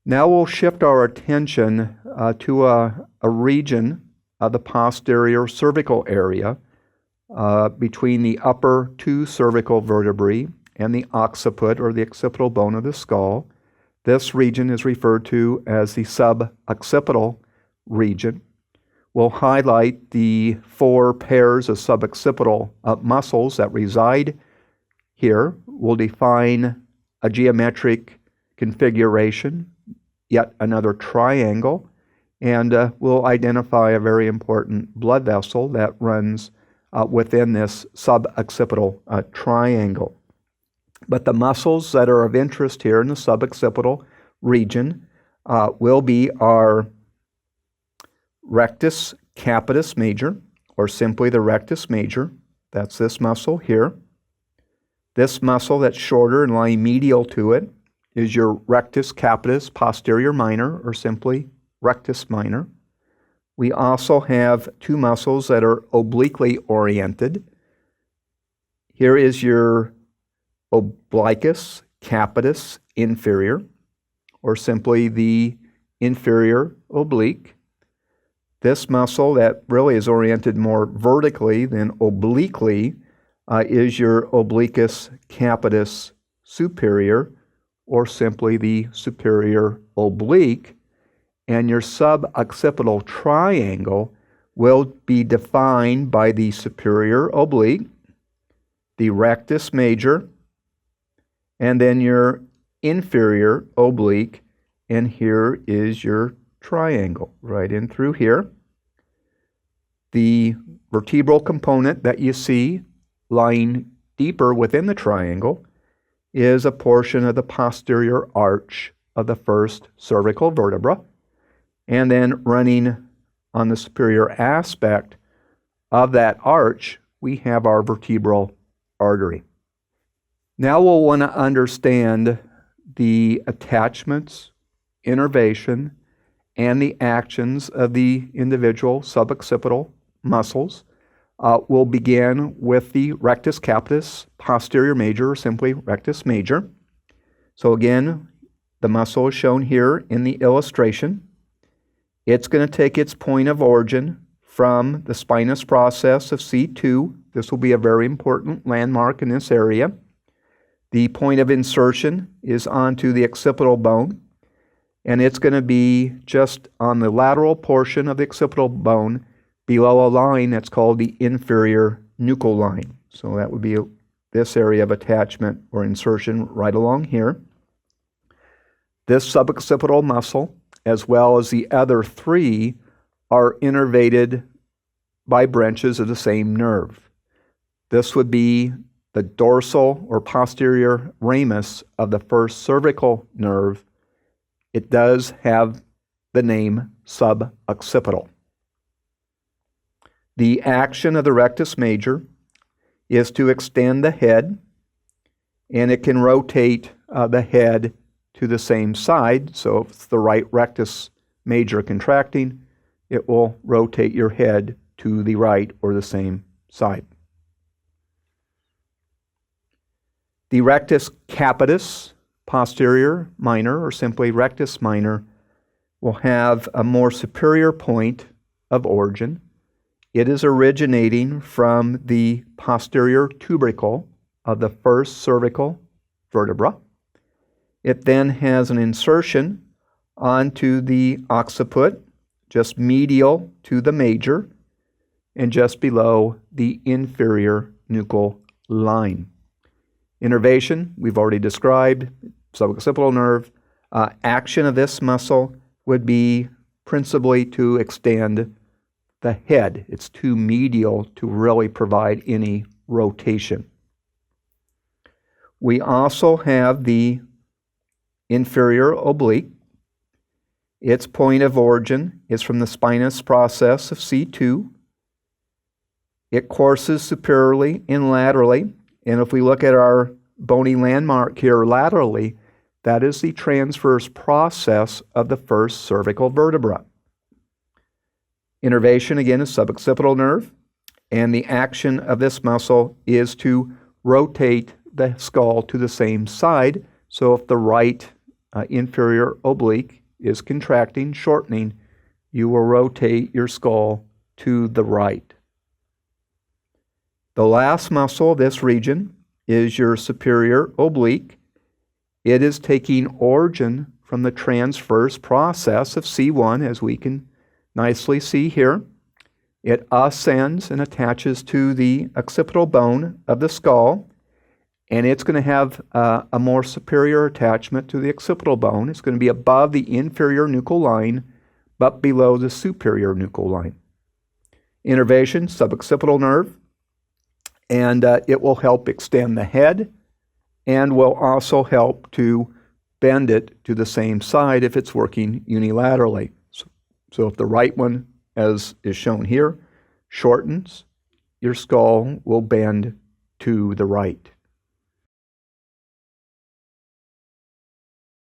Now we'll shift our attention to a region of the posterior cervical area between the upper two cervical vertebrae and the occiput, or the occipital bone of the skull. This region is referred to as the suboccipital region. We'll highlight the 4 pairs of suboccipital muscles that reside here. We'll define a geometric configuration, yet another triangle, and we'll identify a very important blood vessel that runs within this suboccipital triangle. But the muscles that are of interest here in the suboccipital region will be our rectus capitis major, or simply the rectus major. That's this muscle here. This muscle that's shorter and lying medial to it is your rectus capitis posterior minor, or simply rectus minor. We also have 2 muscles that are obliquely oriented. Here is your obliquus capitis inferior, or simply the inferior oblique. This muscle that really is oriented more vertically than obliquely is your obliquus capitis superior, or simply the superior oblique. And your suboccipital triangle will be defined by the superior oblique, the rectus major, and then your inferior oblique, and here is your triangle right in through here. The vertebral component that you see lying deeper within the triangle is a portion of the posterior arch of the first cervical vertebra, and then running on the superior aspect of that arch, we have our vertebral artery. Now we'll want to understand the attachments, innervation, and the actions of the individual suboccipital muscles. We'll begin with the rectus capitis posterior major, or simply rectus major. So again, the muscle is shown here in the illustration. It's going to take its point of origin from the spinous process of C2. This will be a very important landmark in this area. The point of insertion is onto the occipital bone, and it's going to be just on the lateral portion of the occipital bone below a line that's called the inferior nuchal line. So that would be this area of attachment or insertion right along here. This suboccipital muscle, as well as the other 3, are innervated by branches of the same nerve. This would be the dorsal or posterior ramus of the first cervical nerve. It does have the name suboccipital. The action of the rectus major is to extend the head, and it can rotate the head to the same side. So if it's the right rectus major contracting, it will rotate your head to the right or the same side. The rectus capitis posterior minor, or simply rectus minor, will have a more superior point of origin. It is originating from the posterior tubercle of the first cervical vertebra. It then has an insertion onto the occiput, just medial to the major, and just below the inferior nuchal line. Innervation, we've already described, suboccipital nerve. Action of this muscle would be principally to extend the head. It's too medial to really provide any rotation. We also have the inferior oblique. Its point of origin is from the spinous process of C2. It courses superiorly and laterally, and if we look at our bony landmark here laterally, that is the transverse process of the first cervical vertebra. Innervation, again, is suboccipital nerve, and the action of this muscle is to rotate the skull to the same side. So if the right inferior oblique is contracting, shortening, you will rotate your skull to the right. The last muscle of this region is your superior oblique. It is taking origin from the transverse process of C1, as we can nicely see here. It ascends and attaches to the occipital bone of the skull, and it's going to have a more superior attachment to the occipital bone. It's going to be above the inferior nuchal line, but below the superior nuchal line. Innervation, suboccipital nerve, and it will help extend the head and will also help to bend it to the same side if it's working unilaterally. So if the right one, as is shown here, shortens, your skull will bend to the right.